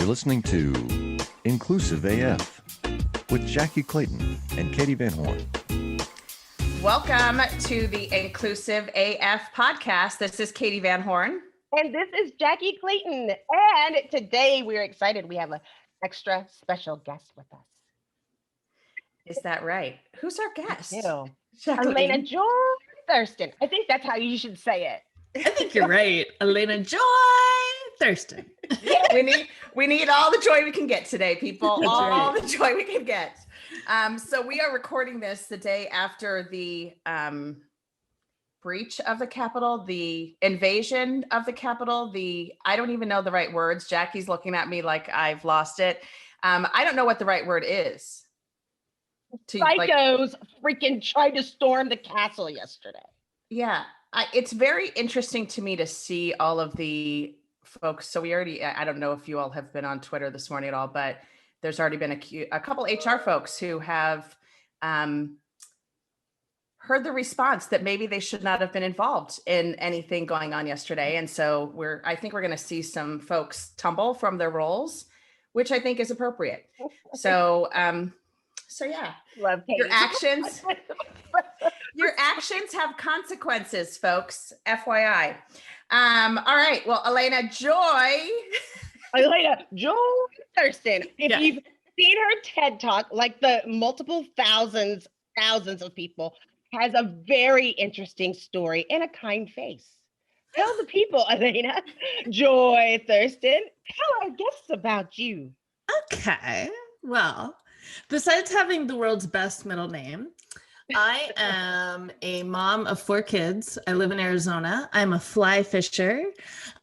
You're listening to Inclusive AF with Jackie Clayton and Katie Van Horn. Welcome to the Inclusive AF podcast. This is Katie Van Horn. And this is Jackie Clayton. And today we're excited. We have an extra special guest with us. Is that right? Who's our guest? Elena Joy Thurston. I think that's how you should say it. I think you're right. Elena Joy Thurston. We need all the joy we can get today, people. That's all right. the joy we can get. So we are recording this the day after the breach of the Capitol, the invasion of the Capitol, I don't even know the right words. Jackie's looking at me like I've lost it. I don't know what the right word is. Psychos freaking tried to storm the castle yesterday. Yeah, it's very interesting to me to see all of the folks. So I don't know if you all have been on Twitter this morning at all, but there's already been a couple HR folks who have heard the response that maybe they should not have been involved in anything going on yesterday. And so I think we're going to see some folks tumble from their roles, which I think is appropriate. So yeah, Love Katie. Your actions have consequences, folks. FYI. All right. Well, Elena Joy Thurston. If you've seen her TED Talk, like the multiple thousands of people, has a very interesting story and a kind face. Tell the people, Elena Joy Thurston. Tell our guests about you. Okay. Well, besides having the world's best middle name, I am a mom of 4 kids. I live in Arizona. I'm a fly fisher.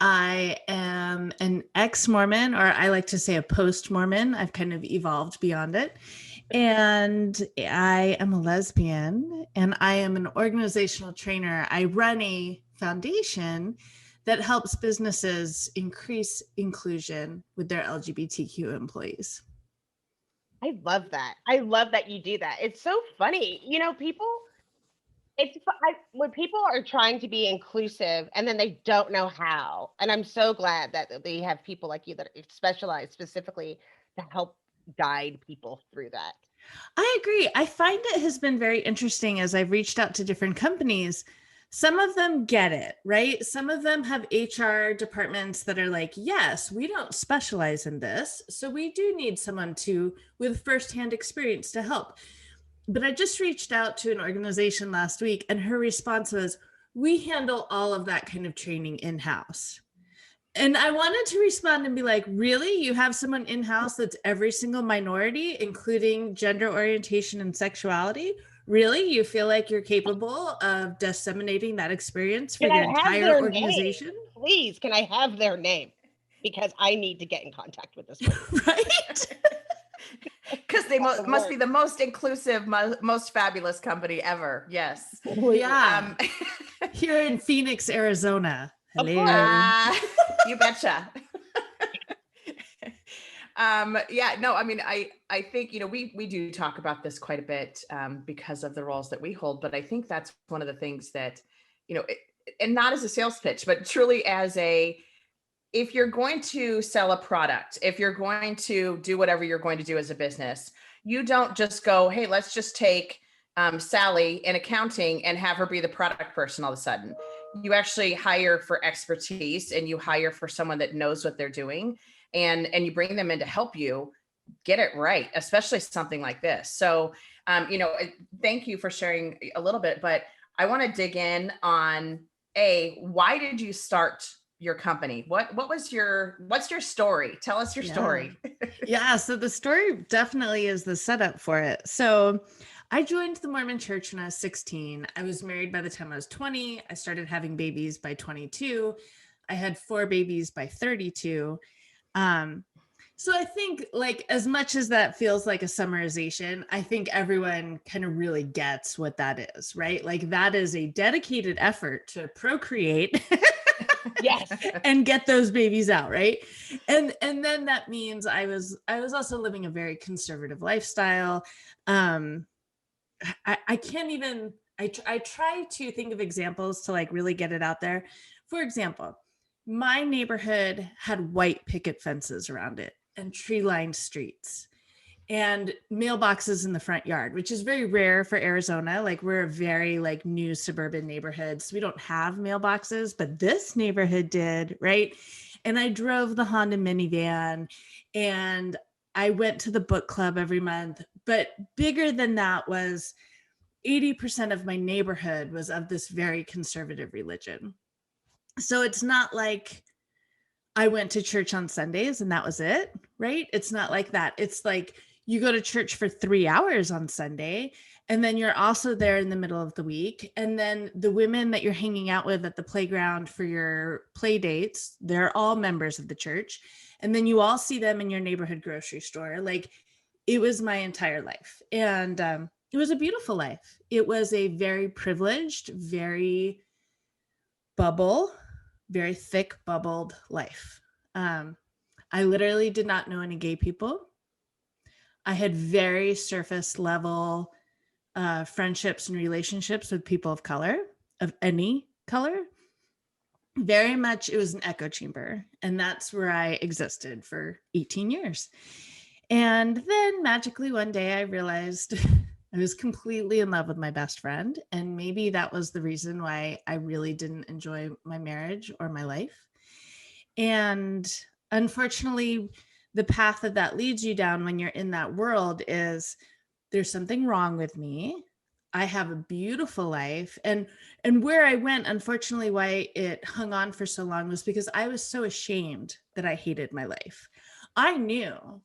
I am an ex-Mormon, or I like to say a post-Mormon. I've kind of evolved beyond it. And I am a lesbian, and I am an organizational trainer. I run a foundation that helps businesses increase inclusion with their LGBTQ employees. I love that. I love that you do that. It's so funny. You know, when people are trying to be inclusive and then they don't know how, and I'm so glad that they have people like you that specialize specifically to help guide people through that. I agree. I find it has been very interesting as I've reached out to different companies. Some of them get it, right? Some of them have HR departments that are like, yes, we don't specialize in this. So we do need someone with firsthand experience to help. But I just reached out to an organization last week and her response was, we handle all of that kind of training in-house. And I wanted to respond and be like, really? You have someone in-house that's every single minority, including gender orientation and sexuality? Really? You feel like you're capable of disseminating that experience for your entire organization? Name? Please, can I have their name? Because I need to get in contact with this person. Right? Because they must be the most inclusive, most fabulous company ever. Yes. Yeah. Here in Phoenix, Arizona. Hello. You betcha. I think, we do talk about this quite a bit because of the roles that we hold, but I think that's one of the things that, and not as a sales pitch, but truly if you're going to sell a product, if you're going to do whatever you're going to do as a business, you don't just go, hey, let's just take Sally in accounting and have her be the product person all of a sudden. You actually hire for expertise and you hire for someone that knows what they're doing. And you bring them in to help you get it right, especially something like this. So, thank you for sharing a little bit, but I want to dig in on why did you start your company? What's your story? Tell us your story. Yeah. So the story definitely is the setup for it. So I joined the Mormon church when I was 16. I was married by the time I was 20. I started having babies by 22. I had 4 babies by 32. So I think, like, as much as that feels like a summarization, I think everyone kind of really gets what that is, right? Like, that is a dedicated effort to procreate Yes. and get those babies out, right? And then that means I was also living a very conservative lifestyle. I can't even, I try to think of examples to like really get it out there. For example, my neighborhood had white picket fences around it. and tree-lined streets and mailboxes in the front yard, which is very rare for Arizona. Like we're a very like new suburban neighborhood. So we don't have mailboxes, but this neighborhood did, right? And I drove the Honda minivan and I went to the book club every month. But bigger than that was 80% of my neighborhood was of this very conservative religion. So it's not like I went to church on Sundays and that was it, right? It's not like that. It's like you go to church for 3 hours on Sunday, and then you're also there in the middle of the week. And then the women that you're hanging out with at the playground for your play dates, they're all members of the church. And then you all see them in your neighborhood grocery store. Like it was my entire life. And it was a beautiful life. It was a very privileged, very thick bubbled life. I literally did not know any gay people. I had very surface level friendships and relationships with people of color, of any color. Very much, it was an echo chamber. And that's where I existed for 18 years. And then magically one day I realized I was completely in love with my best friend. And maybe that was the reason why I really didn't enjoy my marriage or my life. And unfortunately, the path that leads you down when you're in that world is there's something wrong with me. I have a beautiful life. And where I went, unfortunately, why it hung on for so long was because I was so ashamed that I hated my life. I knew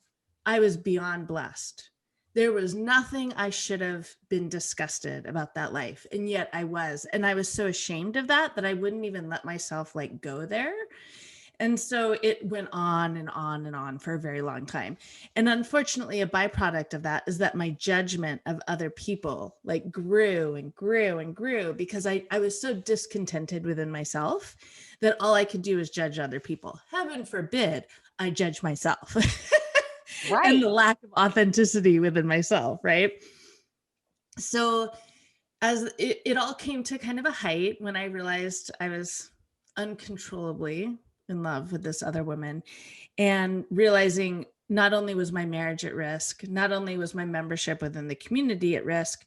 I was beyond blessed. There was nothing I should have been disgusted about that life. And yet I was. And I was so ashamed of that I wouldn't even let myself like go there. And so it went on and on and on for a very long time. And unfortunately, a byproduct of that is that my judgment of other people like grew and grew and grew because I was so discontented within myself that all I could do is judge other people. Heaven forbid I judge myself. Right. And the lack of authenticity within myself, right? So as it all came to kind of a height when I realized I was uncontrollably in love with this other woman and realizing not only was my marriage at risk, not only was my membership within the community at risk,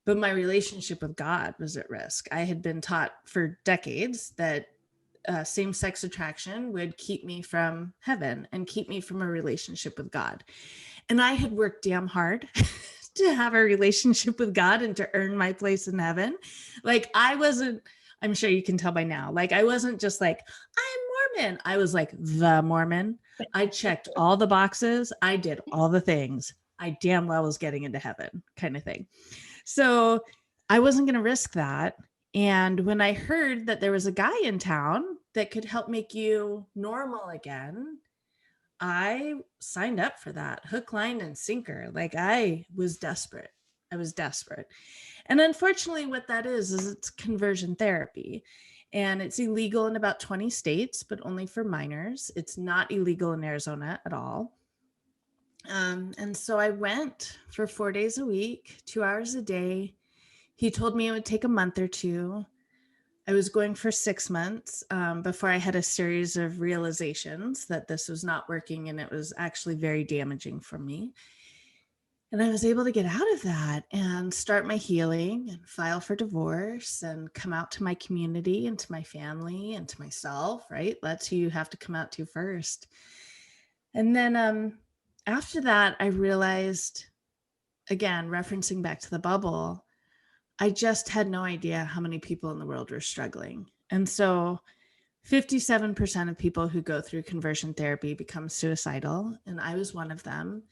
but my relationship with God was at risk. I had been taught for decades that same-sex attraction would keep me from heaven and keep me from a relationship with God. And I had worked damn hard to have a relationship with God and to earn my place in heaven. Like I wasn't, I'm sure you can tell by now, like I wasn't just like, I'm Mormon. I was like the Mormon. I checked all the boxes. I did all the things. I damn well was getting into heaven kind of thing. So I wasn't going to risk that. And when I heard that there was a guy in town that could help make you normal again, I signed up for that hook, line, and sinker. Like I was desperate. And unfortunately, what that is it's conversion therapy. And it's illegal in about 20 states, but only for minors. It's not illegal in Arizona at all. And so I went for 4 days a week, 2 hours a day. He told me it would take a month or two. I was going for 6 months before I had a series of realizations that this was not working and it was actually very damaging for me. And I was able to get out of that and start my healing and file for divorce and come out to my community and to my family and to myself, right? That's who you have to come out to first. And then after that, I realized, again, referencing back to the bubble, I just had no idea how many people in the world were struggling. And so 57% of people who go through conversion therapy become suicidal. And I was one of them.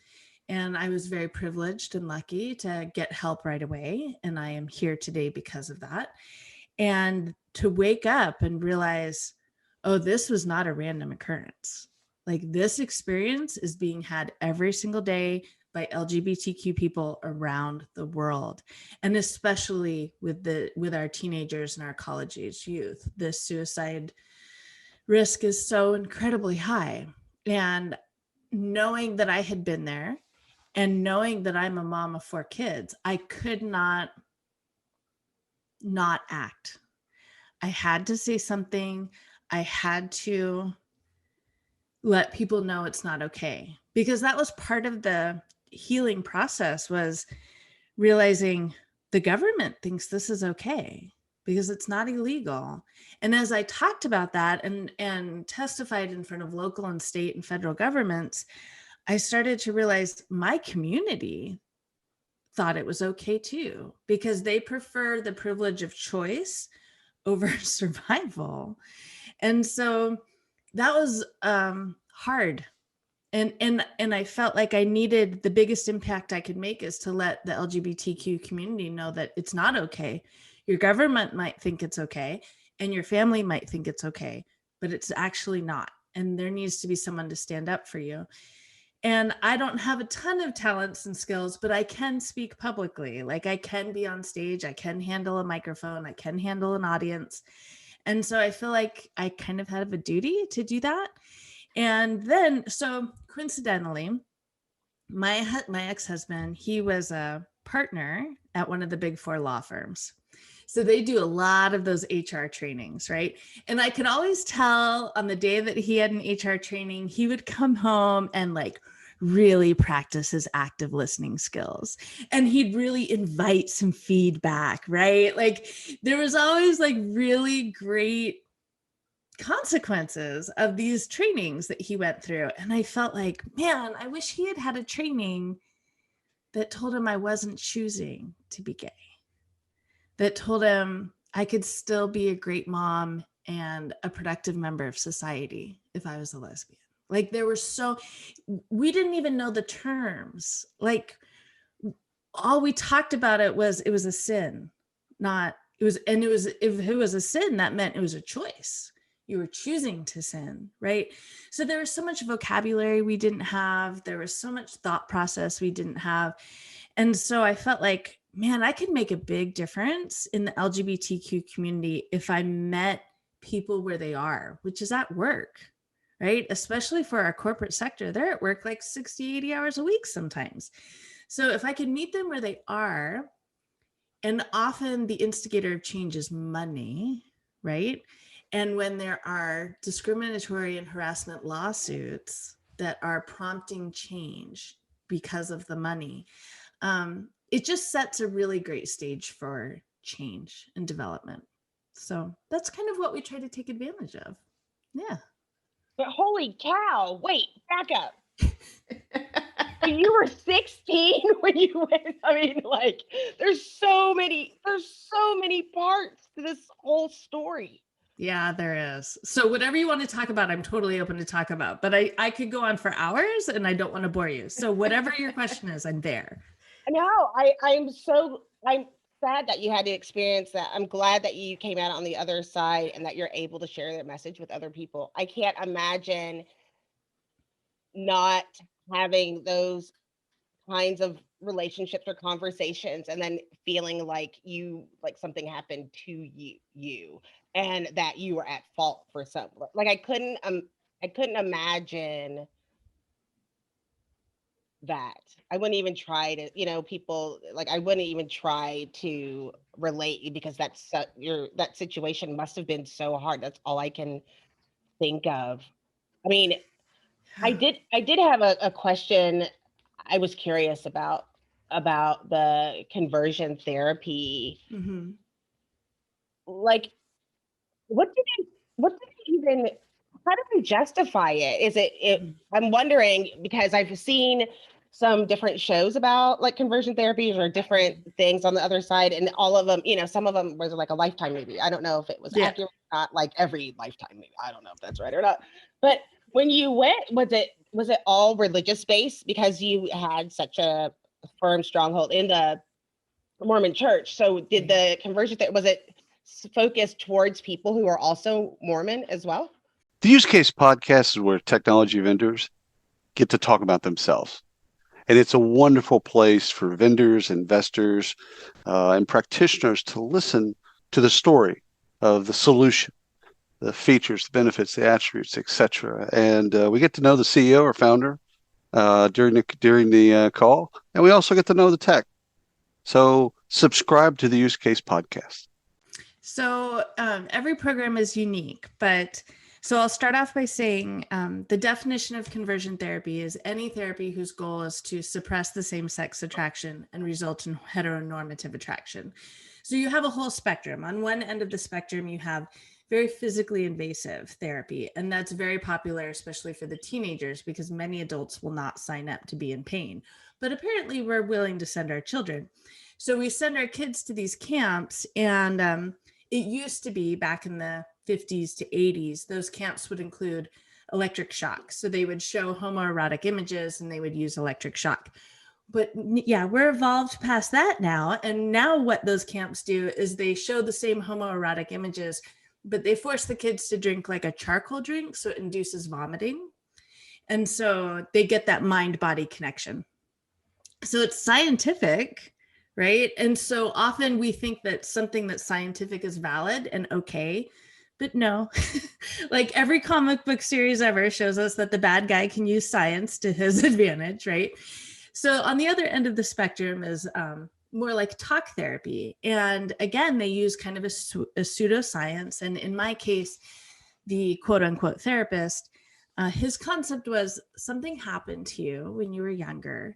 And I was very privileged and lucky to get help right away. And I am here today because of that. And to wake up and realize, oh, this was not a random occurrence. Like this experience is being had every single day by LGBTQ people around the world. And especially with our teenagers and our college age youth, the suicide risk is so incredibly high. And knowing that I had been there and knowing that I'm a mom of 4 kids, I could not act. I had to say something. I had to let people know it's not okay because that was part of the healing process, was realizing the government thinks this is okay because it's not illegal. And as I talked about that and testified in front of local and state and federal governments, I started to realize my community thought it was okay too, because they prefer the privilege of choice over survival. And so that was hard. And I felt like I needed, the biggest impact I could make is to let the LGBTQ community know that it's not okay. Your government might think it's okay, and your family might think it's okay, but it's actually not. And there needs to be someone to stand up for you. And I don't have a ton of talents and skills, but I can speak publicly. Like, I can be on stage, I can handle a microphone, I can handle an audience. And so I feel like I kind of have a duty to do that. And then, so coincidentally, my ex-husband, he was a partner at one of the big 4 law firms. So they do a lot of those HR trainings, right? And I could always tell on the day that he had an HR training, he would come home and like really practice his active listening skills. And he'd really invite some feedback, right? Like, there was always like really great consequences of these trainings that he went through. And I felt like, man, I wish he had had a training that told him I wasn't choosing to be gay, that told him I could still be a great mom and a productive member of society if I was a lesbian. Like, there were we didn't even know the terms. Like, all we talked about it was a sin, if it was a sin, that meant it was a choice. You were choosing to sin, right? So there was so much vocabulary we didn't have. There was so much thought process we didn't have. And so I felt like, man, I could make a big difference in the LGBTQ community if I met people where they are, which is at work, right? Especially for our corporate sector, they're at work like 60, 80 hours a week sometimes. So if I could meet them where they are, and often the instigator of change is money, right? And when there are discriminatory and harassment lawsuits that are prompting change because of the money, it just sets a really great stage for change and development. So that's kind of what we try to take advantage of. Yeah. But holy cow, wait, back up. So you were 16 when you went. I mean, like, there's so many parts to this whole story. Yeah, there is. So whatever you want to talk about, I'm totally open to talk about, but I could go on for hours and I don't want to bore you. So whatever your question is, I'm there. No, I'm sad that you had to experience that. I'm glad that you came out on the other side and that you're able to share that message with other people. I can't imagine not having those kinds of relationships or conversations and then feeling like something happened to you and that you were at fault for something. Like, I couldn't imagine that. I wouldn't even try to, people, like, I wouldn't even try to relate, because that situation must have been so hard. That's all I can think of. I mean, I did have a question. I was curious about the conversion therapy. Mm-hmm. Like, what did it even, how do we justify it? Is it I'm wondering, because I've seen some different shows about like conversion therapies or different things on the other side, and all of them, some of them was like a Lifetime movie. I don't know if it was accurate or not, like every Lifetime movie. I don't know if that's right or not. But when you went, was it all religious based, because you had such a firm stronghold in the Mormon church? So did the conversion was it focused towards people who are also Mormon as well? The Use Case podcast is where technology vendors get to talk about themselves. And it's a wonderful place for vendors, investors, and practitioners to listen to the story of the solution, the features, the benefits, the attributes, etc. And we get to know the CEO or founder during the call, and we also get to know the tech. So subscribe to the Use Case podcast. So every program is unique, but So I'll start off by saying the definition of conversion therapy is any therapy whose goal is to suppress the same-sex attraction and result in heteronormative attraction. So you have a whole spectrum. On one end of the spectrum, you have very physically invasive therapy, and that's very popular, especially for the teenagers, because many adults will not sign up to be in pain. But apparently we're willing to send our children. So we send our kids to these camps, and it used to be back in the 50s to 80s, those camps would include electric shock. So they would show homoerotic images and they would use electric shock. But yeah, we're evolved past that now. And now what those camps do is they show the same homoerotic images, but they force the kids to drink like a charcoal drink. So it induces vomiting. And so they get that mind-body connection. So it's scientific, right? And so often we think that something that's scientific is valid and okay, but no. Like every comic book series ever shows us that the bad guy can use science to his advantage, right? So on the other end of the spectrum is more like talk therapy. And again, they use kind of a pseudoscience. And in my case, the quote unquote therapist, his concept was something happened to you when you were younger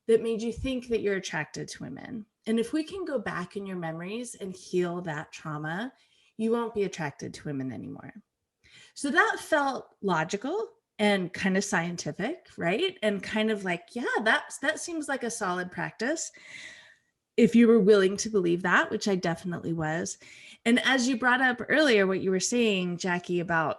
that made you think that you're attracted to women. And if we can go back in your memories and heal that trauma, you won't be attracted to women anymore. So that felt logical and kind of scientific, right? And kind of like, yeah, that seems like a solid practice if you were willing to believe that, which I definitely was. And as you brought up earlier, what you were saying, Jackie, about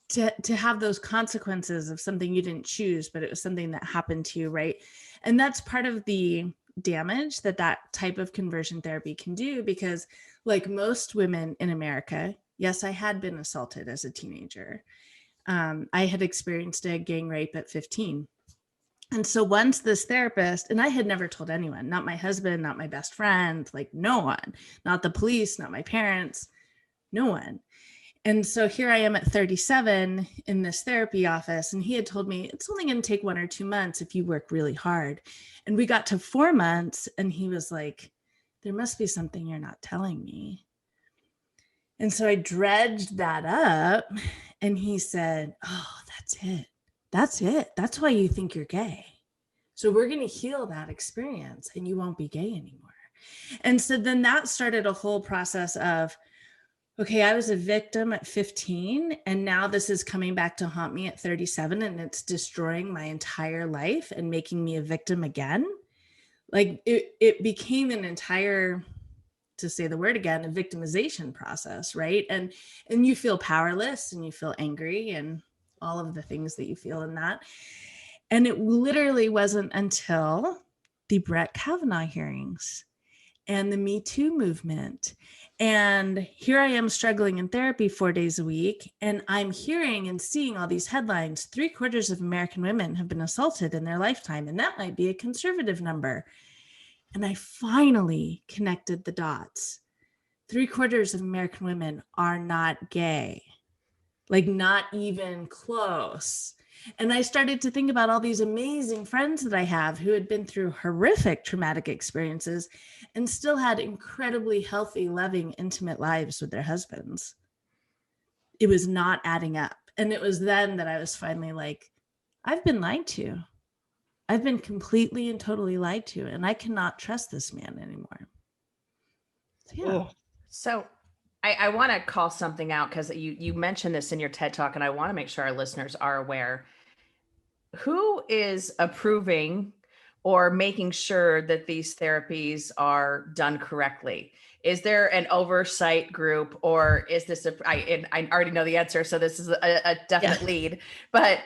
to have those consequences of something you didn't choose, but it was something that happened to you, right? And that's part of the damage that type of conversion therapy can do, because like most women in America, yes, I had been assaulted as a teenager. I had experienced a gang rape at 15. And so once this therapist, and I had never told anyone, not my husband, not my best friend, like no one, not the police, not my parents, no one. And so here I am at 37 in this therapy office, and he had told me it's only going to take 1 or 2 months if you work really hard. And we got to 4 months and he was like, there must be something you're not telling me. And so I dredged that up and he said, oh, that's it. That's it. That's why you think you're gay. So we're going to heal that experience and you won't be gay anymore. And so then that started a whole process of, okay, I was a victim at 15 and now this is coming back to haunt me at 37 and it's destroying my entire life and making me a victim again. Like it became an entire, to say the word again, a victimization process, right? And you feel powerless and you feel angry and all of the things that you feel in that. And it literally wasn't until the Brett Kavanaugh hearings and the Me Too movement. And here I am struggling in therapy 4 days a week. And I'm hearing and seeing all these headlines. 3/4 of American women have been assaulted in their lifetime. And that might be a conservative number. And I finally connected the dots. 3/4 of American women are not gay. Like not even close. And I started to think about all these amazing friends that I have who had been through horrific traumatic experiences and still had incredibly healthy, loving, intimate lives with their husbands. It was not adding up. And it was then that I was finally like, I've been lied to. I've been completely and totally lied to, and I cannot trust this man anymore. So, yeah. Oh. So I want to call something out because you mentioned this in your TED Talk, and I want to make sure our listeners are aware. Who is approving or making sure that these therapies are done correctly? Is there an oversight group, or is this I already know the answer, so this is a definite lead, but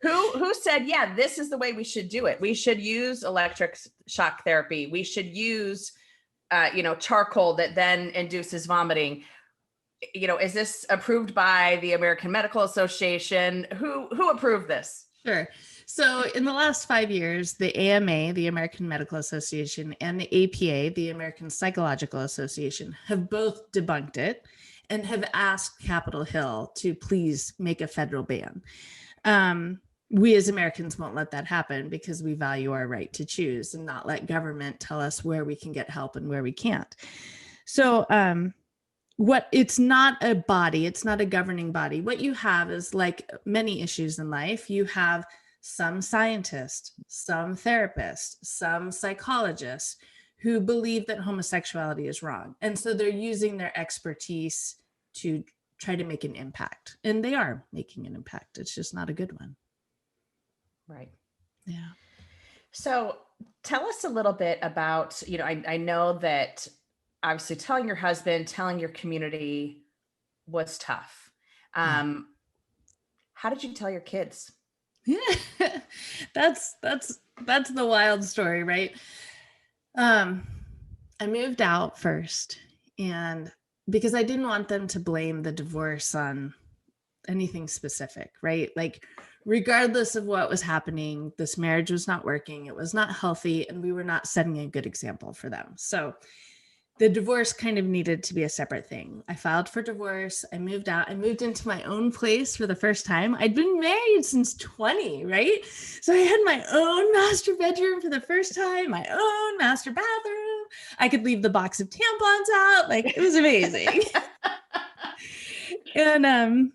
who said, yeah, this is the way we should do it? We should use electric shock therapy. We should use charcoal that then induces vomiting. Is this approved by the American Medical Association? Who approved this? Sure. So in the last 5 years, the AMA, the American Medical Association, and the APA, the American Psychological Association, have both debunked it and have asked Capitol Hill to please make a federal ban. We as Americans won't let that happen because we value our right to choose and not let government tell us where we can get help and where we can't. So it's not a body, it's not a governing body. What you have is, like many issues in life, you have some scientists, some therapists, some psychologists who believe that homosexuality is wrong. And so they're using their expertise to try to make an impact. And they are making an impact. It's just not a good one. Right. Yeah. So tell us a little bit about, I know that obviously telling your husband, telling your community was tough. How did you tell your kids? Yeah. That's the wild story, right? I moved out first, and because I didn't want them to blame the divorce on anything specific, right? Like, regardless of what was happening, this marriage was not working, it was not healthy, and we were not setting a good example for them. So the divorce kind of needed to be a separate thing. I filed for divorce. I moved out. I moved into my own place for the first time. I'd been married since 20, right? So I had my own master bedroom for the first time, my own master bathroom. I could leave the box of tampons out. Like, it was amazing. And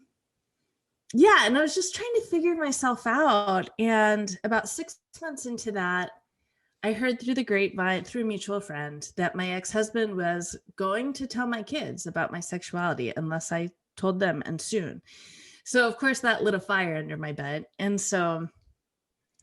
yeah, and I was just trying to figure myself out. And about 6 months into that, I heard through the grapevine, through a mutual friend, that my ex-husband was going to tell my kids about my sexuality unless I told them, and soon. So of course that lit a fire under my bed. And so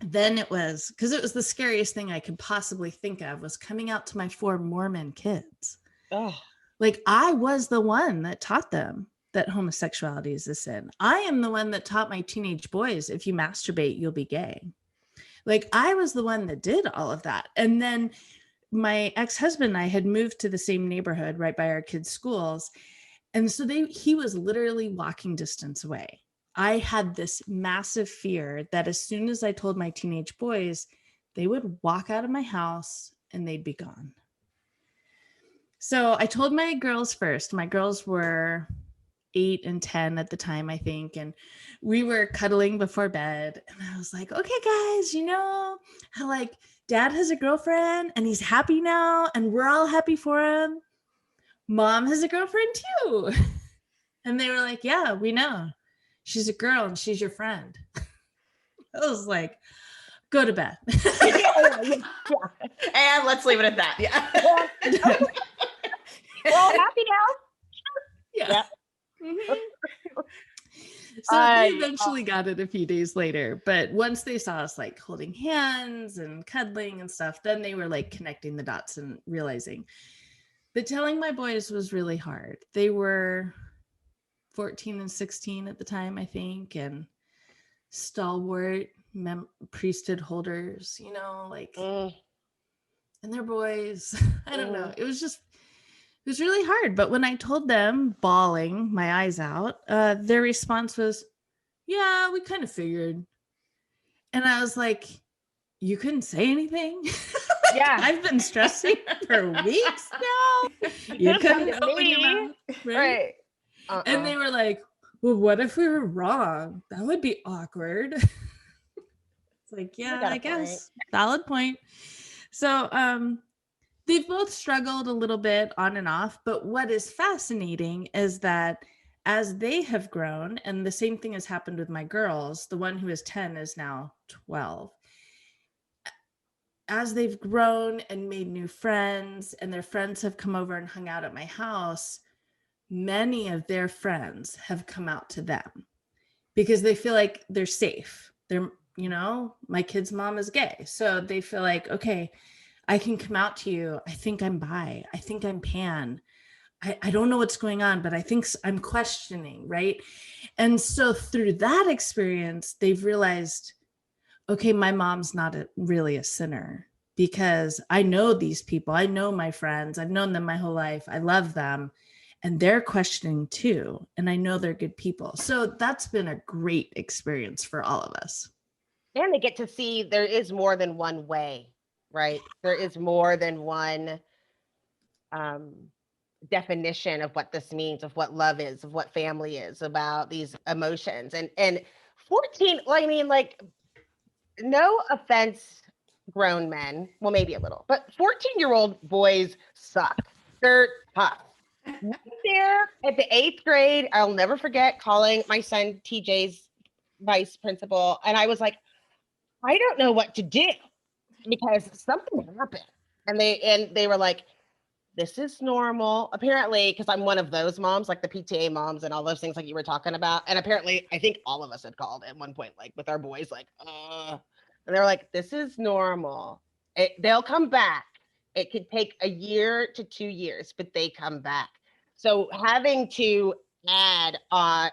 then it was, because it was the scariest thing I could possibly think of, was coming out to my 4 Mormon kids. Oh, Like, I was the one that taught them that homosexuality is a sin. I am the one that taught my teenage boys, if you masturbate, you'll be gay. Like, I was the one that did all of that. And then my ex-husband and I had moved to the same neighborhood right by our kids' schools. And so he was literally walking distance away. I had this massive fear that as soon as I told my teenage boys, they would walk out of my house and they'd be gone. So I told my girls first. My girls were 8 and 10 at the time, I think. And we were cuddling before bed. And I was like, okay, guys, how like dad has a girlfriend and he's happy now and we're all happy for him. Mom has a girlfriend too. And they were like, yeah, we know. She's a girl and she's your friend. I was like, go to bed. And let's leave it at that. Yeah. we're all happy now. Yeah. Mm-hmm. So they eventually got it a few days later, but once they saw us like holding hands and cuddling and stuff, then they were like connecting the dots and realizing. But telling my boys was really hard. They were 14 and 16 at the time, I think, and stalwart priesthood holders, and they're boys. I don't know. It was really hard. But when I told them, bawling my eyes out, their response was, yeah, we kind of figured. And I was like, you couldn't say anything? Yeah. I've been stressing for weeks now. You couldn't open your mouth. Right. And they were like, well, what if we were wrong? That would be awkward. It's like, yeah, I guess. Valid point. So they've both struggled a little bit on and off. But what is fascinating is that as they have grown, and the same thing has happened with my girls, the one who is 10 is now 12. As they've grown and made new friends, and their friends have come over and hung out at my house, many of their friends have come out to them because they feel like they're safe. They're, my kid's mom is gay. So they feel like, okay, I can come out to you. I think I'm bi. I think I'm pan. I don't know what's going on, but I think I'm questioning, right? And so through that experience, they've realized, okay, my mom's not really a sinner, because I know these people. I know my friends. I've known them my whole life. I love them. And they're questioning too. And I know they're good people. So that's been a great experience for all of us. And they get to see there is more than one way, right? There is more than one definition of what this means, of what love is, of what family is, about these emotions. And 14, I mean, like, no offense, grown men, well, maybe a little, but 14-year-old boys suck. They're tough. There at the 8th grade, I'll never forget calling my son TJ's vice principal. And I was like, I don't know what to do because something happened. And they were like, this is normal. Apparently, because I'm one of those moms, like the PTA moms and all those things like you were talking about. And apparently, I think all of us had called at one point, like with our boys, like, and they're like, this is normal. They'll come back. It could take a year to 2 years, but they come back. So having to add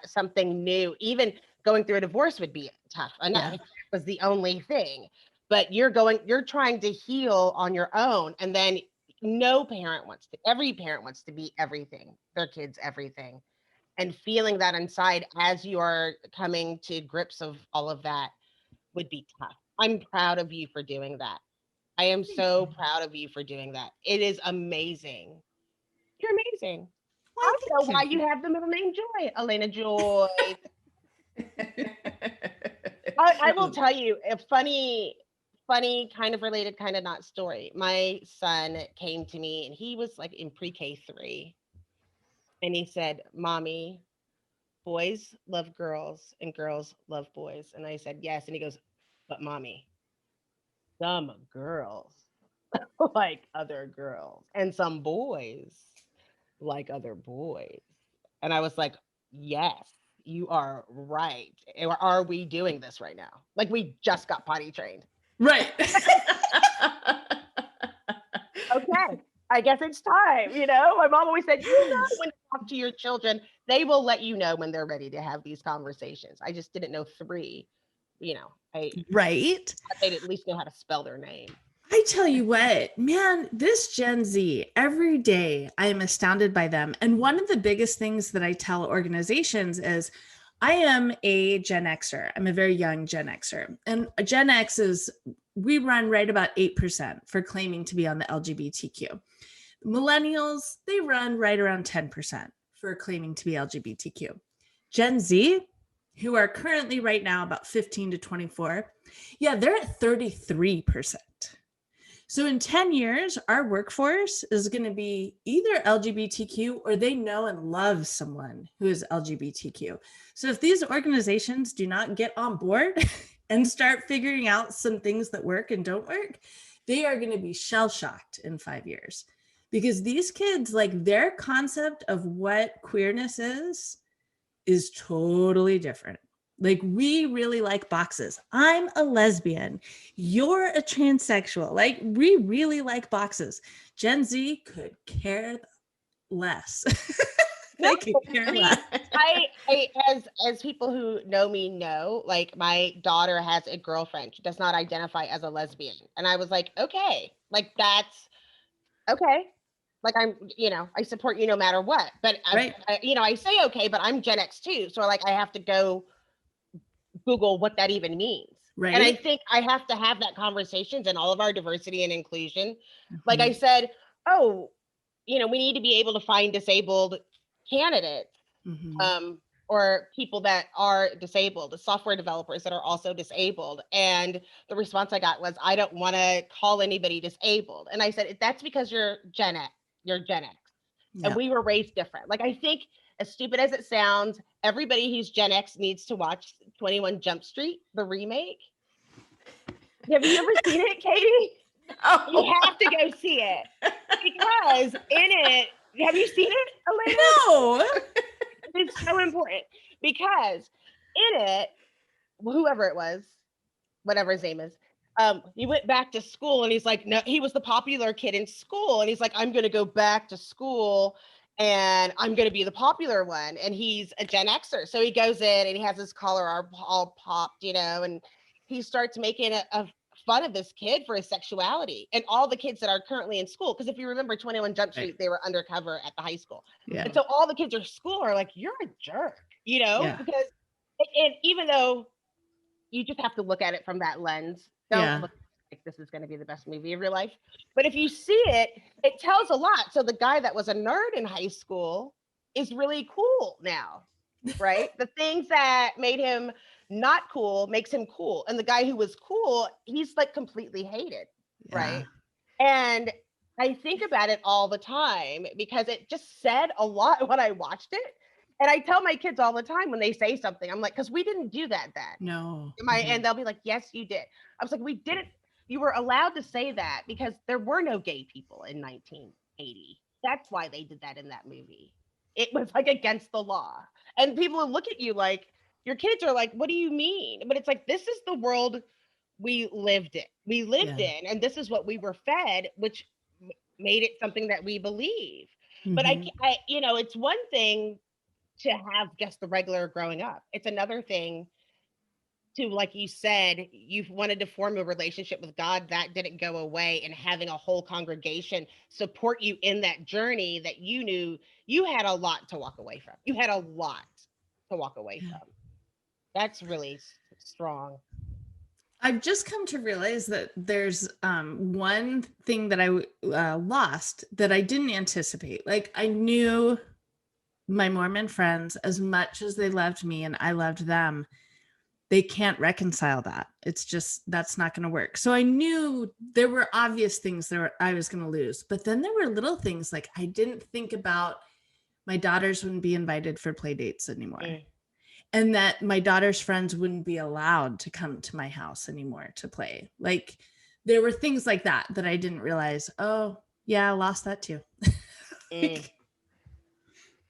something new, even going through a divorce would be tough enough. Yeah. Was the only thing. But you're trying to heal on your own. And then every parent wants to be everything, their kids everything. And feeling that inside as you are coming to grips of all of that would be tough. I'm proud of you for doing that. I am so proud of you for doing that. It is amazing. You're amazing. Well, I don't know why thank you have the middle name Joy, Elena Joy. I will tell you a funny, kind of related, kind of not story. My son came to me and he was like in pre-K 3. And he said, Mommy, boys love girls and girls love boys. And I said, yes. And he goes, but Mommy, some girls like other girls and some boys like other boys. And I was like, yes, you are right. Or are we doing this right now? Like we just got potty trained. Right. Okay, I guess it's time. My mom always said, when to talk to your children, they will let you know when they're ready to have these conversations. I just didn't know 3. Right. They'd at least know how to spell their name. I tell you what, man, this Gen Z, every day I am astounded by them. And one of the biggest things that I tell organizations is I am a Gen Xer. I'm a very young Gen Xer. And Gen X we run right about 8% for claiming to be on the LGBTQ. Millennials, they run right around 10% for claiming to be LGBTQ. Gen Z, who are currently right now about 15 to 24, they're at 33%. So in 10 years, our workforce is going to be either LGBTQ or they know and love someone who is LGBTQ. So if these organizations do not get on board and start figuring out some things that work and don't work, they are going to be shell-shocked in 5 years. Because these kids, like their concept of what queerness is totally different. Like we really like boxes. I'm a lesbian. You're a transsexual. Like we really like boxes. Gen Z could care less. They could care less. I as people who know me know, like my daughter has a girlfriend. She does not identify as a lesbian. And I was like, okay, like that's okay. Like I support you no matter what. But Right. I say okay, but I'm Gen X too. So like I have to go Google what that even means. Right. And I think I have to have that conversations in all of our diversity and inclusion. Like I said, we need to be able to find disabled candidates, or people that are disabled, the software developers that are also disabled. And the response I got was, I don't want to call anybody disabled. And I said, that's because you're Gen X. You're Gen X. Yeah. And we were raised different. Like I think, as stupid as it sounds, everybody who's Gen X needs to watch 21 Jump Street, the remake. Have you ever seen it, Katie? Oh. You have to go see it. Because in it, have you seen it, Elena? No. It's so important. Because in it, whoever it was, whatever his name is, he went back to school and he's like, no, he was the popular kid in school. And he's like, I'm going to go back to school and I'm going to be the popular one. And he's a Gen Xer. So he goes in and he has his collar all popped, and he starts making a fun of this kid for his sexuality and all the kids that are currently in school. Because if you remember 21 Jump Street, they were undercover at the high school. Yeah. And so all the kids at school are like, you're a jerk, because and even though you just have to look at it from that lens, don't look like this is going to be the best movie of your life. But if you see it, it tells a lot. So the guy that was a nerd in high school is really cool now, right? The things that made him not cool makes him cool. And the guy who was cool, he's like completely hated, right? And I think about it all the time because it just said a lot when I watched it. And I tell my kids all the time when they say something, I'm like, because we didn't do that then. No. And they'll be like, yes, you did. I was like, we didn't. You were allowed to say that because there were no gay people in 1980. That's why they did that in that movie. It was like against the law. And people will look at you like, your kids are like, what do you mean? But it's like, this is the world we lived in. We lived Yeah. in, and this is what we were fed, which made it something that we believe. But Mhm. you know, it's one thing to have just the regular growing up. It's another thing to, like you said, you've wanted to form a relationship with God that didn't go away, and having a whole congregation support you in that journey that you knew you had a lot to walk away from. You had a lot to walk away Yeah. from. That's really strong. I've just come to realize that there's one thing that I lost that I didn't anticipate. Like, I knew my Mormon friends, as much as they loved me and I loved them, they can't reconcile that. It's just, that's not going to work. So I knew there were obvious things that I was going to lose, but then there were little things like I didn't think about my daughters wouldn't be invited for play dates anymore. And that my daughter's friends wouldn't be allowed to come to my house anymore to play. Like, there were things like that that I didn't realize. Oh, yeah, I lost that too. Like,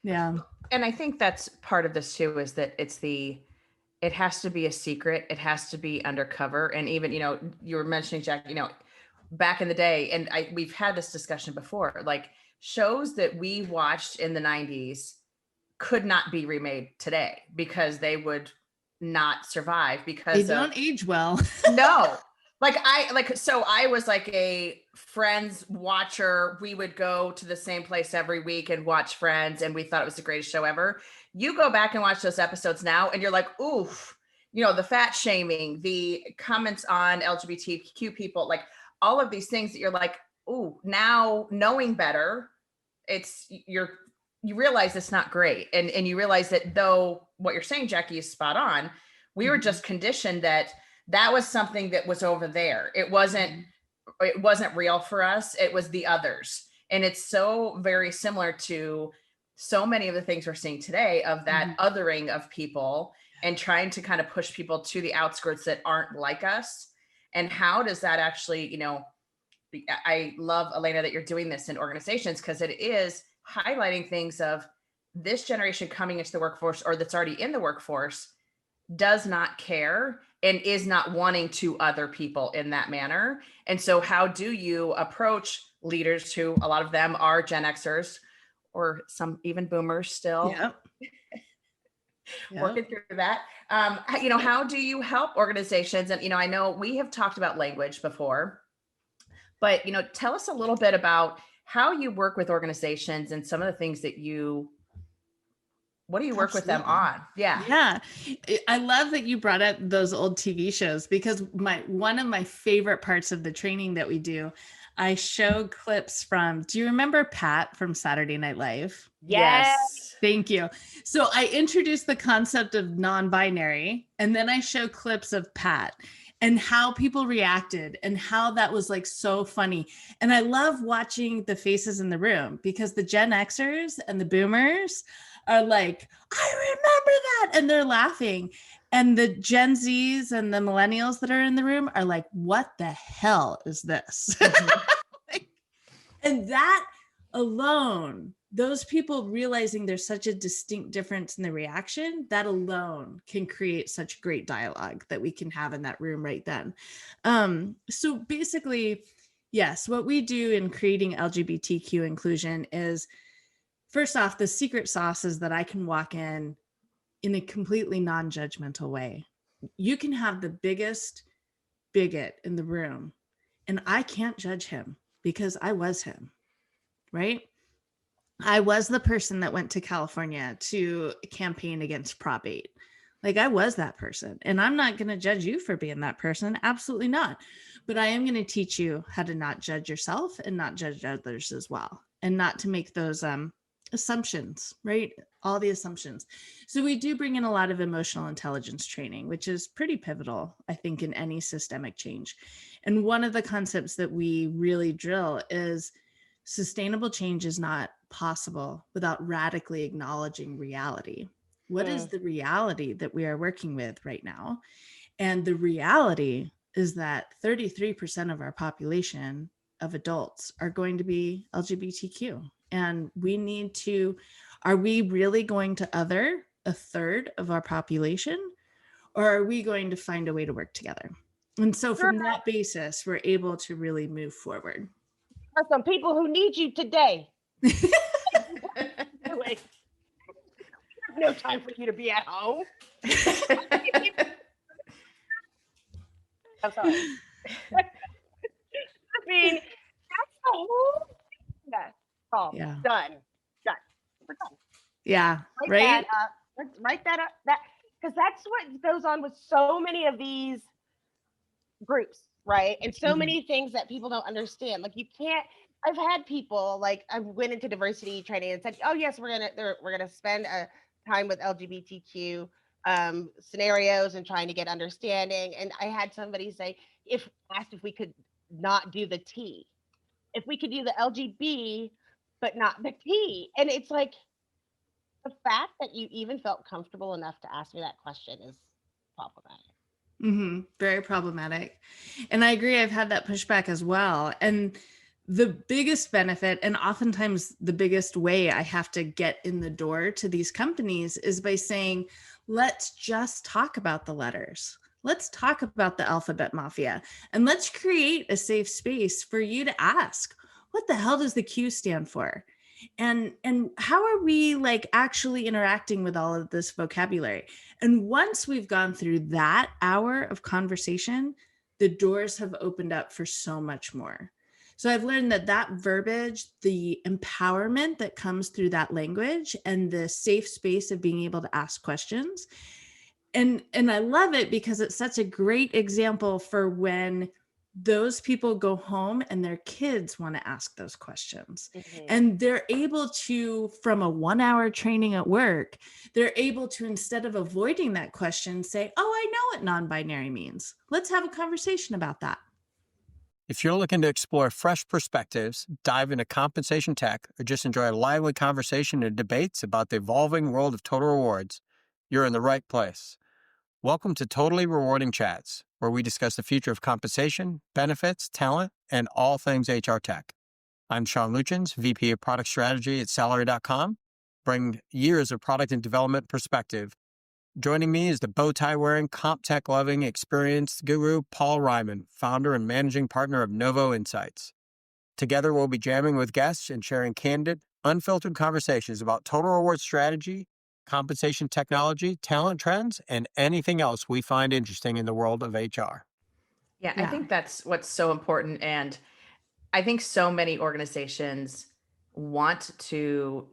yeah. And I think that's part of this too, is that it has to be a secret. It has to be undercover. And even, you know, you were mentioning, Jack, you know, back in the day, and we've had this discussion before, like shows that we watched in the 90s could not be remade today because they would not survive They because don't age well. no. So I was like a Friends watcher. We would go to the same place every week and watch Friends, and we thought it was the greatest show ever. You go back and watch those episodes now, and you're like, oof, you know, the fat shaming, the comments on LGBTQ people, like all of these things that you're like, ooh, now knowing better, you realize it's not great. And you realize that, though what you're saying, Jackie, is spot on. We were just conditioned that was something that was over there. It wasn't real for us. It was the others. And it's so very similar to so many of the things we're seeing today of that othering of people and trying to kind of push people to the outskirts that aren't like us. And how does that actually, you know, I love, Elena, that you're doing this in organizations, because it is highlighting things of this generation coming into the workforce, or that's already in the workforce, does not care and is not wanting to other people in that manner. And so how do you approach leaders who, a lot of them are Gen Xers or some even boomers still? Working through that. You know, how do you help organizations? And, you know, I know we have talked about language before, but, you know, tell us a little bit about how you work with organizations and some of the things that what do you work with them on? Yeah. I love that you brought up those old TV shows, because one of my favorite parts of the training that we do, I show clips from, do you remember Pat from Saturday Night Live? Yes. Thank you. So I introduce the concept of non-binary, and then I show clips of Pat and how people reacted and how that was like so funny. And I love watching the faces in the room, because the Gen Xers and the boomers are like, I remember that. And they're laughing. And the Gen Zs and the millennials that are in the room are like, what the hell is this? And that alone, those people realizing there's such a distinct difference in the reaction, that alone can create such great dialogue that we can have in that room right then. So basically, yes, what we do in creating LGBTQ inclusion is, first off, the secret sauce is that I can walk in a completely non-judgmental way. You can have the biggest bigot in the room, and I can't judge him because I was him, right? I was the person that went to California to campaign against Prop 8. Like, I was that person, and I'm not going to judge you for being that person. Absolutely not. But I am going to teach you how to not judge yourself and not judge others as well, and not to make those assumptions, right? All the assumptions. So we do bring in a lot of emotional intelligence training, which is pretty pivotal, I think, in any systemic change. And one of the concepts that we really drill is sustainable change is not possible without radically acknowledging reality. What is the reality that we are working with right now? And the reality is that 33% of our population of adults are going to be LGBTQ. And we need to, are we really going to other a third of our population? Or are we going to find a way to work together? And so from that basis, we're able to really move forward. There are some people who need you today. Anyway, no time for you to be at home. I'm sorry. I mean, that's the whole thing. Oh, Yeah. done. We're done. Yeah. Write Right. that up. Let's write that up. Because that's what goes on with so many of these groups, right? And so many things that people don't understand. Like, you can't. I've had people, like, I went into diversity training and said, "Oh yes, we're gonna spend a time with LGBTQ scenarios and trying to get understanding." And I had somebody say, asked if we could not do the T, if we could do the LGB, but not the T. And it's like, the fact that you even felt comfortable enough to ask me that question is problematic. Very problematic. And I agree. I've had that pushback as well. And the biggest benefit, and oftentimes the biggest way I have to get in the door to these companies, is by saying, let's just talk about the letters. Let's talk about the alphabet mafia, and let's create a safe space for you to ask, what the hell does the Q stand for? And how are we like actually interacting with all of this vocabulary? And once we've gone through that hour of conversation, the doors have opened up for so much more. So I've learned that verbiage, the empowerment that comes through that language, and the safe space of being able to ask questions. And I love it because it sets a great example for when those people go home and their kids want to ask those questions. And they're able to, from a 1-hour training at work, they're able to, instead of avoiding that question, say, "Oh, I know what non-binary means. Let's have a conversation about that." If you're looking to explore fresh perspectives, dive into compensation tech, or just enjoy a lively conversation and debates about the evolving world of total rewards, you're in the right place. Welcome to Totally Rewarding Chats, where we discuss the future of compensation, benefits, talent, and all things HR tech. I'm Sean Luchins, VP of Product Strategy at Salary.com, bring years of product and development perspective. Joining me is the bow tie wearing, comp tech loving, experienced guru, Paul Ryman, founder and managing partner of Novo Insights. Together, we'll be jamming with guests and sharing candid, unfiltered conversations about total reward strategy, compensation technology, talent trends, and anything else we find interesting in the world of HR. Yeah, I think that's what's so important. And I think so many organizations want to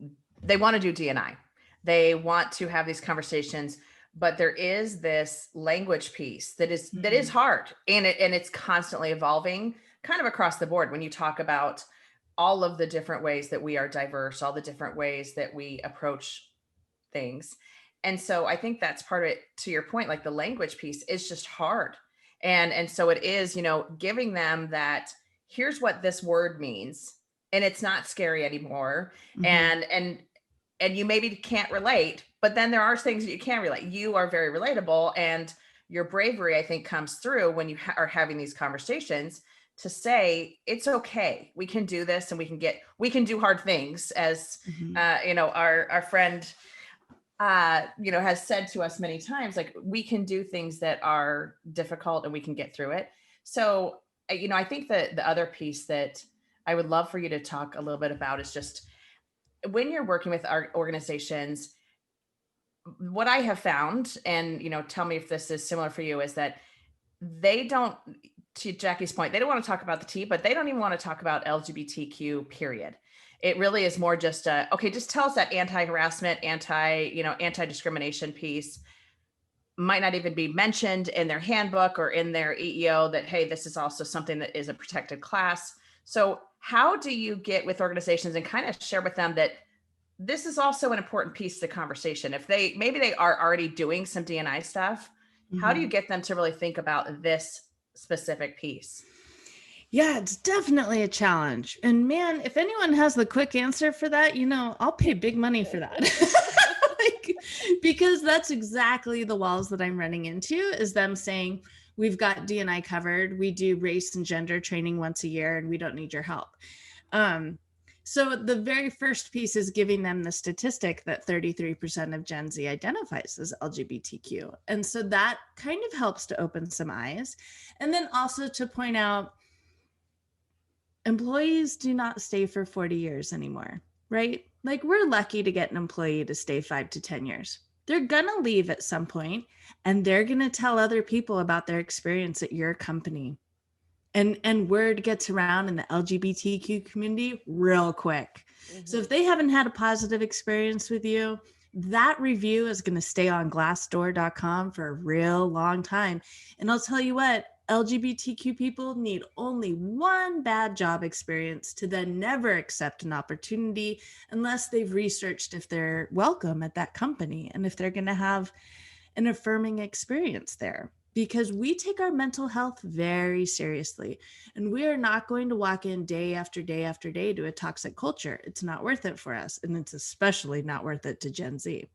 do D&I. They want to have these conversations, but there is this language piece that is hard, and it's constantly evolving kind of across the board when you talk about all of the different ways that we are diverse, all the different ways that we approach things. And so I think that's part of it. To your point, like, the language piece is just hard. And so it is, giving them that, here's what this word means, and it's not scary anymore. And you maybe can't relate, but then there are things that you can relate. You are very relatable, and your bravery, I think, comes through when you are having these conversations to say, it's okay. We can do this, and we can do hard things, as, our friend, has said to us many times, like, we can do things that are difficult and we can get through it. So, I think that the other piece that I would love for you to talk a little bit about is just, when you're working with our organizations, what I have found, and, tell me if this is similar for you, is that they don't, to Jackie's point, they don't want to talk about the T, but they don't even want to talk about LGBTQ, period. It really is more just okay, just tell us that anti-harassment, anti-discrimination piece might not even be mentioned in their handbook or in their EEO, that, hey, this is also something that is a protected class. So how do you get with organizations and kind of share with them that this is also an important piece of the conversation? If maybe they are already doing some D&I stuff, how do you get them to really think about this specific piece? Yeah, it's definitely a challenge. And man, if anyone has the quick answer for that, I'll pay big money for that. Because that's exactly the walls that I'm running into, is them saying, we've got D&I covered. We do race and gender training once a year, and we don't need your help. So the very first piece is giving them the statistic that 33% of Gen Z identifies as LGBTQ. And so that kind of helps to open some eyes. And then also to point out, employees do not stay for 40 years anymore, right? Like, we're lucky to get an employee to stay 5 to 10 years. They're going to leave at some point, and they're going to tell other people about their experience at your company. And word gets around in the LGBTQ community real quick. Mm-hmm. So if they haven't had a positive experience with you, that review is going to stay on glassdoor.com for a real long time. And I'll tell you what, LGBTQ people need only one bad job experience to then never accept an opportunity unless they've researched if they're welcome at that company and if they're going to have an affirming experience there. Because we take our mental health very seriously, and we are not going to walk in day after day after day to a toxic culture. It's not worth it for us, and it's especially not worth it to Gen Z.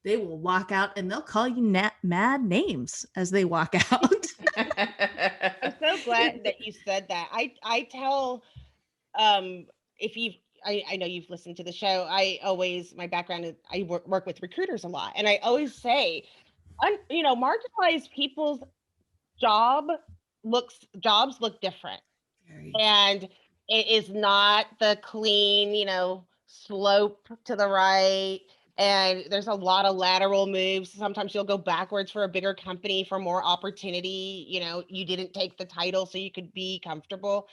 They will walk out and they'll call you mad names as they walk out. I'm so glad that you said that. I tell, if you've, I know you've listened to the show. My background is I work with recruiters a lot, and I always say, marginalized people's jobs look different. And it is not the clean, slope to the right. And there's a lot of lateral moves. Sometimes you'll go backwards for a bigger company for more opportunity. You didn't take the title so you could be comfortable.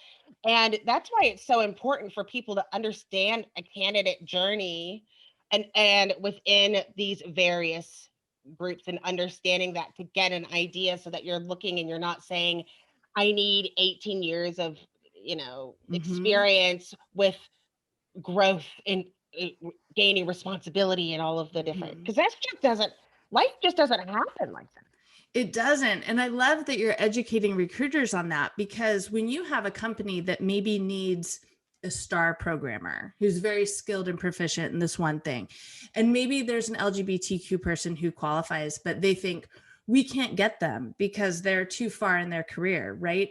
And that's why it's so important for people to understand a candidate journey and within these various groups, and understanding that to get an idea, so that you're looking and you're not saying, I need 18 years of, experience with growth in gaining responsibility and all of the different, because life just doesn't happen like that. It doesn't. And I love that you're educating recruiters on that, because when you have a company that maybe needs a star programmer who's very skilled and proficient in this one thing, and maybe there's an LGBTQ person who qualifies, but they think we can't get them because they're too far in their career, right?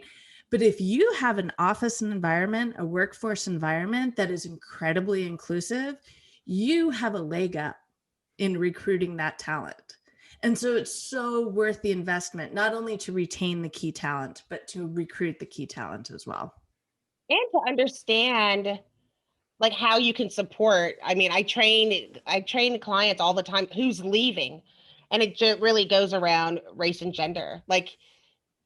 But if you have an office environment, a workforce environment that is incredibly inclusive, you have a leg up in recruiting that talent. And so it's so worth the investment, not only to retain the key talent, but to recruit the key talent as well. And to understand like how you can support. I mean, I train clients all the time who's leaving, and it just really goes around race and gender. Like,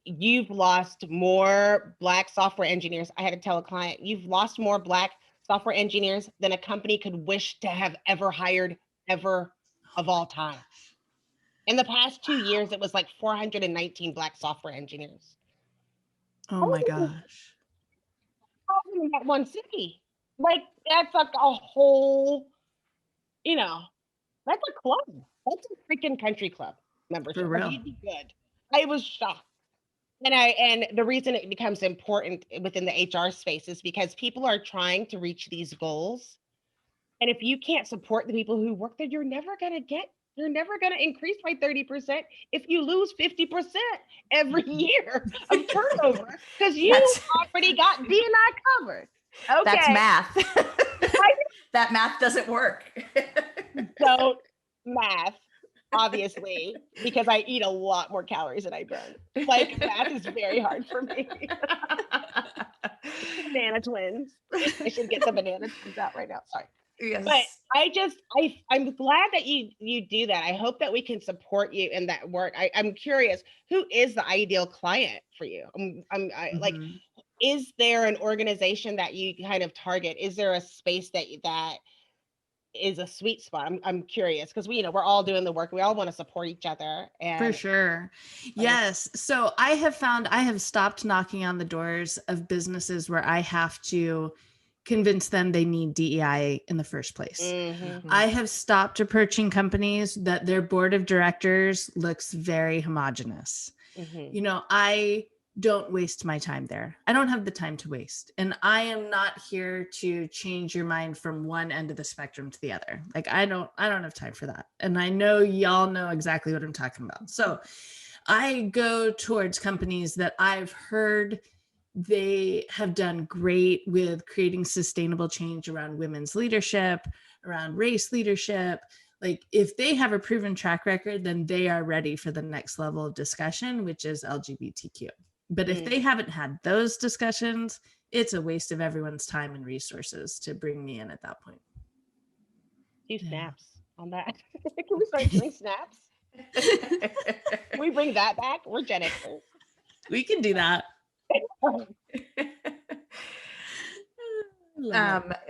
you've lost more Black software engineers. I had to tell a client, you've lost more Black software engineers than a company could wish to have ever hired ever of all time. In the past 2 years, it was like 419 Black software engineers. Oh my gosh. In that one city. Like, that's like a whole, that's a club. That's a freaking country club membership. For real. You'd be good. I was shocked. And the reason it becomes important within the HR space is because people are trying to reach these goals. And if you can't support the people who work there, you're never going to increase by 30% if you lose 50% every year of turnover, because you already got D&I covered. Okay. That's math. That math doesn't work. Don't math, obviously, because I eat a lot more calories than I burn. Like, math is very hard for me. Banana twins. I should get the banana twins out right now. Sorry. Yes. But I'm glad that you do that. I hope that we can support you in that work. I'm curious, who is the ideal client for you? Like, is there an organization that you kind of target? Is there a space that is a sweet spot? I'm curious, because we're all doing the work. We all want to support each other. And for sure. Yes. So I have stopped knocking on the doors of businesses where I have to convince them they need DEI in the first place. Mm-hmm. I have stopped approaching companies that their board of directors looks very homogenous. Mm-hmm. don't waste my time there. I don't have the time to waste. And I am not here to change your mind from one end of the spectrum to the other. Like I don't have time for that. And I know y'all know exactly what I'm talking about. So I go towards companies that I've heard they have done great with creating sustainable change around women's leadership, around race leadership. Like if they have a proven track record, then they are ready for the next level of discussion, which is LGBTQ. But if they haven't had those discussions, it's a waste of everyone's time and resources to bring me in at that point. Few snaps on that. Can we start doing snaps? Can we bring that back? We're Gen Xers. We can do that.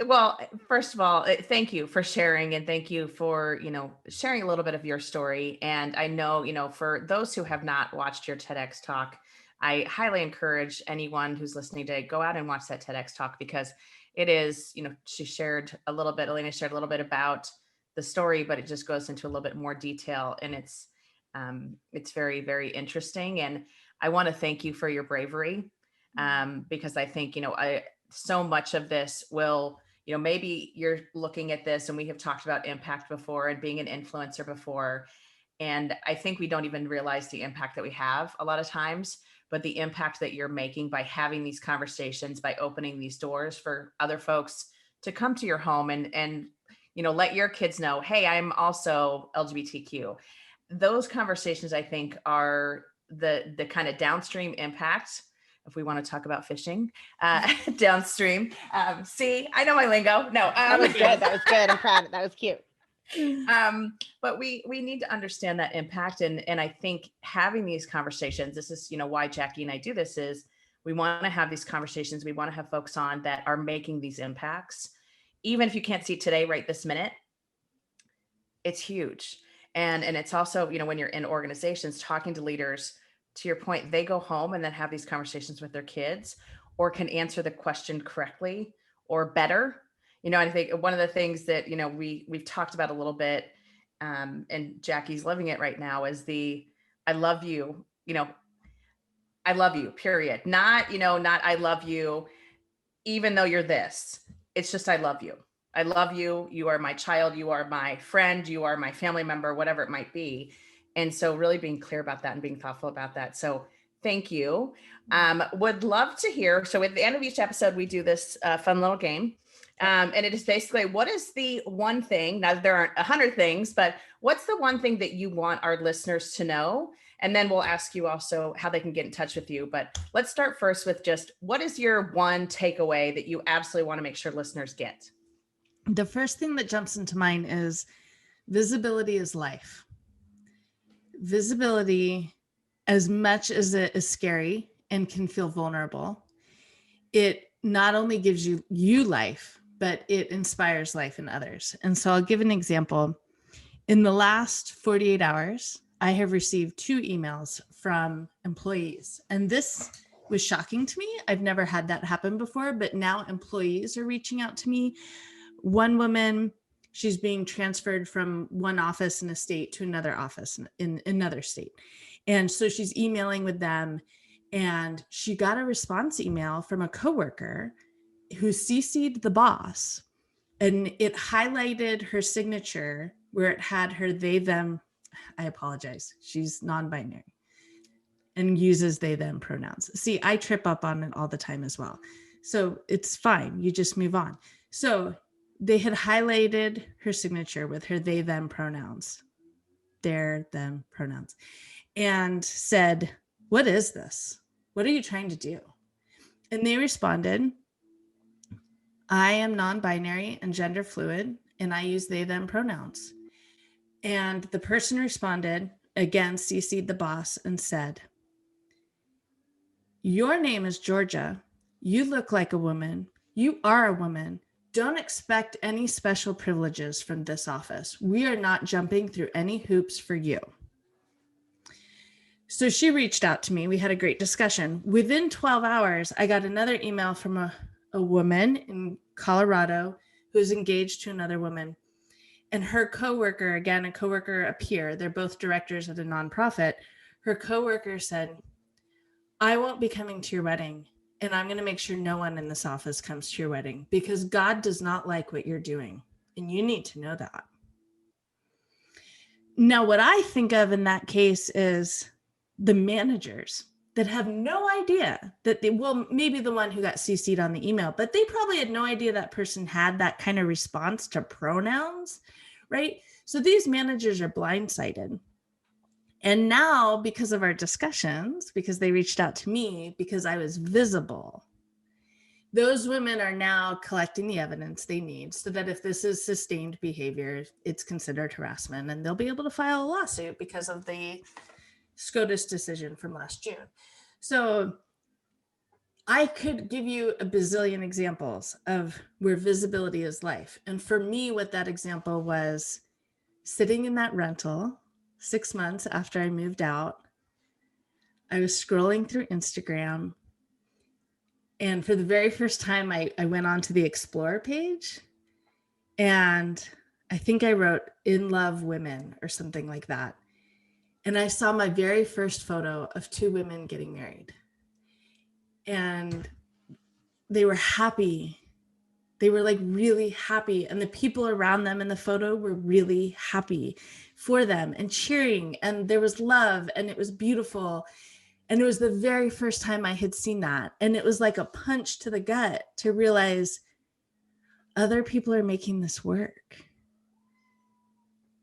Well, first of all, thank you for sharing, and thank you for, sharing a little bit of your story. And I know, for those who have not watched your TEDx talk, I highly encourage anyone who's listening to go out and watch that TEDx talk, because it is, Elena shared a little bit about the story, but it just goes into a little bit more detail, and it's very, very interesting. And I want to thank you for your bravery, because I think, so much of this will, maybe you're looking at this, and we have talked about impact before and being an influencer before. And I think we don't even realize the impact that we have a lot of times, but the impact that you're making by having these conversations, by opening these doors for other folks to come to your home and let your kids know, hey, I'm also LGBTQ. Those conversations, I think, are the kind of downstream impact, if we want to talk about fishing, downstream. See, I know my lingo. No, that was good. That was good. I'm proud. That was cute. But we need to understand that impact. And I think having these conversations, this is, why Jackie and I do this, is we want to have these conversations. We want to have folks on that are making these impacts. Even if you can't see today, right this minute, it's huge. And it's also, when you're in organizations talking to leaders, to your point, they go home and then have these conversations with their kids, or can answer the question correctly or better. I think one of the things that, we've talked about a little bit, and Jackie's living it right now, is I love you, I love you, period. Not, not I love you, even though you're this. It's just, I love you. I love you. You are my child. You are my friend. You are my family member, whatever it might be. And so really being clear about that and being thoughtful about that. So thank you. Would love to hear. So at the end of each episode, we do this fun little game. And it is basically, what is the one thing, now there aren't 100 things, but what's the one thing that you want our listeners to know? And then we'll ask you also how they can get in touch with you. But let's start first with just, what is your one takeaway that you absolutely want to make sure listeners get? The first thing that jumps into mind is visibility is life. Visibility, as much as it is scary and can feel vulnerable, it not only gives you life, but it inspires life in others. And so I'll give an example. In the last 48 hours, I have received 2 emails from employees, and this was shocking to me. I've never had that happen before, but now employees are reaching out to me. One woman, she's being transferred from one office in a state to another office in another state. And so she's emailing with them, and she got a response email from a coworker who CC'd the boss, and it highlighted her signature where it had her they, them. I apologize. She's non-binary and uses they, them pronouns. See, I trip up on it all the time as well. So it's fine. You just move on. So they had highlighted her signature with her they, them pronouns, their, them pronouns, and said, what is this? What are you trying to do? And they responded, I am non-binary and gender fluid, and I use they, them pronouns. And the person responded, again, CC'd the boss, and said, your name is Georgia. You look like a woman. You are a woman. Don't expect any special privileges from this office. We are not jumping through any hoops for you. So she reached out to me. We had a great discussion. Within 12 hours, I got another email from a woman in Colorado who's engaged to another woman. And her coworker, again, a coworker, a peer, they're both directors at a nonprofit. Her coworker said, I won't be coming to your wedding, and I'm going to make sure no one in this office comes to your wedding because God does not like what you're doing. And you need to know that. Now, what I think of in that case is the managers that have no idea that they, well, maybe the one who got CC'd on the email, but they probably had no idea that person had that kind of response to pronouns, right? So these managers are blindsided. And now, because of our discussions, because they reached out to me, because I was visible, those women are now collecting the evidence they need so that if this is sustained behavior, it's considered harassment, and they'll be able to file a lawsuit because of the SCOTUS decision from last June. So I could give you a bazillion examples of where visibility is life. And for me, what that example was sitting in that rental 6 months after I moved out. I was scrolling through Instagram. And for the very first time, I went onto the Explore page. And I think I wrote "In Love Women" or something like that. And I saw my very first photo of 2 women getting married. And they were happy. They were like really happy. And the people around them in the photo were really happy for them and cheering. And there was love and it was beautiful. And it was the very first time I had seen that. And it was like a punch to the gut to realize other people are making this work.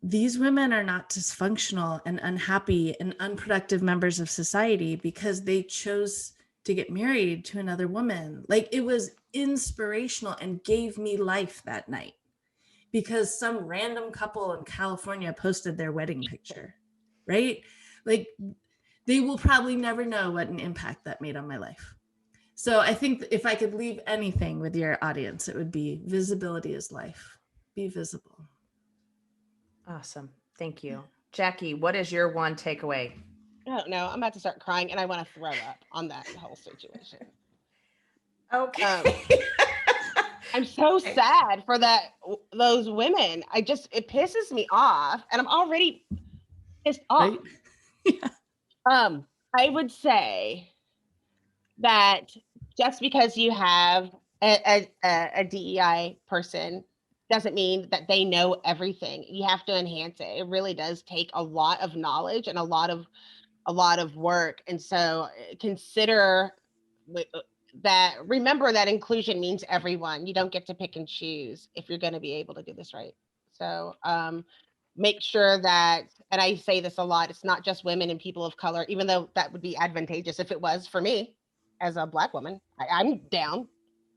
These women are not dysfunctional and unhappy and unproductive members of society because they chose to get married to another woman. Like, it was inspirational and gave me life that night because some random couple in California posted their wedding picture, right? Like, they will probably never know what an impact that made on my life. So I think if I could leave anything with your audience, it would be visibility is life. Be visible. Awesome. Thank you. Jackie, what is your one takeaway? Oh no, I'm about to start crying and I want to throw up on that whole situation. Okay. I'm so sad for those women. It pisses me off and I'm already pissed off. Right? Yeah. I would say that just because you have a DEI person doesn't mean that they know everything. You have to enhance it. It really does take a lot of knowledge and a lot of work. And so consider that, remember that inclusion means everyone. You don't get to pick and choose if you're going to be able to do this right. So make sure that, and I say this a lot, it's not just women and people of color, even though that would be advantageous if it was for me as a Black woman. I'm down.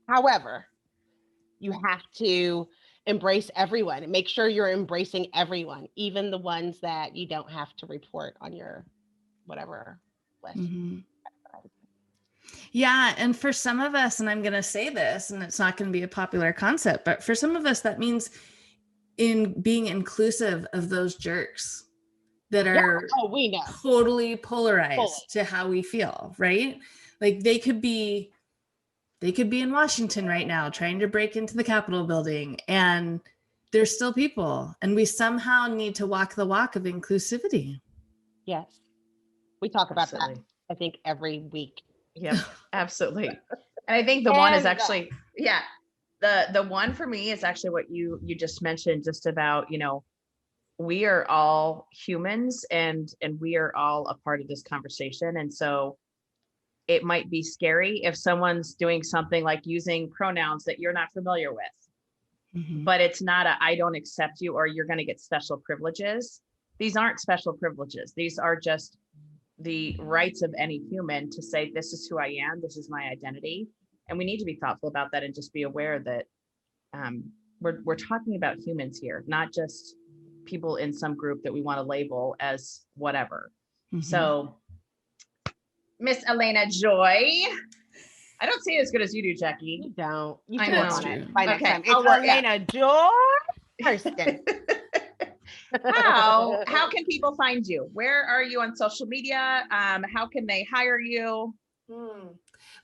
However, you have to embrace everyone and make sure you're embracing everyone, even the ones that you don't have to report on your whatever list. Mm-hmm. Yeah. And for some of us, and I'm going to say this, and it's not going to be a popular concept, but for some of us, that means in being inclusive of those jerks that are we know. Totally polarized to how we feel, right? Like they could be in Washington right now trying to break into the Capitol building, and they're still people, and we somehow need to walk the walk of inclusivity. Yes. We talk about Absolutely. that, I think, every week. Yep, absolutely. And I think the one is actually, the one for me is actually what you just mentioned, just about, we are all humans and we are all a part of this conversation. And so it might be scary if someone's doing something like using pronouns that you're not familiar with, Mm-hmm. but it's not I don't accept you or you're going to get special privileges. These aren't special privileges. These are just the rights of any human to say, this is who I am, this is my identity. And we need to be thoughtful about that and just be aware that we're talking about humans here, not just people in some group that we want to label as whatever. Mm-hmm. So Miss Elena Joy, I don't say it as good as you do, Jackie. You don't. You I can know. work on it by next Okay, time. I'll It's work, Elena Joy Thurston. How can people find you? Where are you on social media? How can they hire you?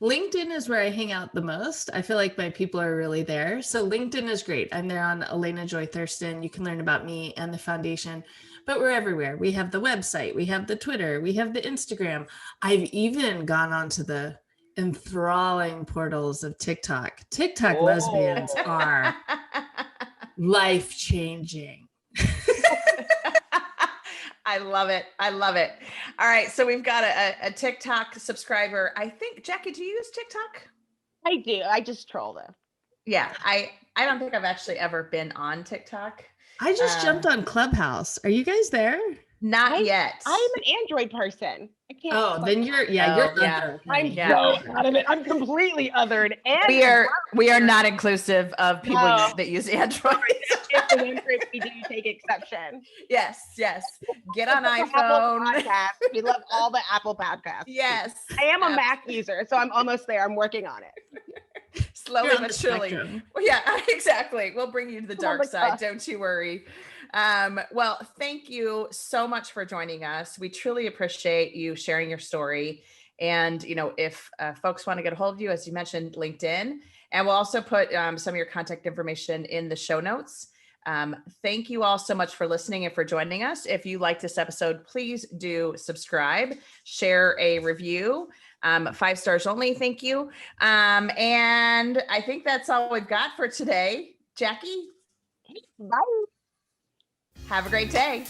LinkedIn is where I hang out the most. I feel like my people are really there. So LinkedIn is great. I'm there on Elena Joy Thurston. You can learn about me and the foundation. but we're everywhere. We have the website, we have the Twitter, we have the Instagram. I've even gone onto the enthralling portals of TikTok. TikTok lesbians are life-changing. I love it. I love it. All right. So we've got a TikTok subscriber. I think, Jackie, do you use TikTok? I do. I just troll them. Yeah. I don't think I've actually ever been on TikTok. I just jumped on Clubhouse. Are you guys there? Not yet. I'm an Android person. I can't. Oh, then you're other. I'm Yeah. so out of it. I'm completely othered. And we are not inclusive of people No. that use Android. It's the one group we do take exception. Yes. Get on Apple iPhone. Podcasts. We love all the Apple podcasts. Yes. I am a Mac user, so I'm almost there. I'm working on it. Slowly You're on but the surely. spectrum. Well, yeah, exactly. We'll bring you to the dark my side. God. Don't you worry. Well, thank you so much for joining us. We truly appreciate you sharing your story. And, if folks want to get a hold of you, as you mentioned, LinkedIn, and we'll also put some of your contact information in the show notes. Thank you all so much for listening and for joining us. If you like this episode, please do subscribe, share a review. 5 stars only. Thank you. And I think that's all we've got for today. Jackie, Bye. have a great day.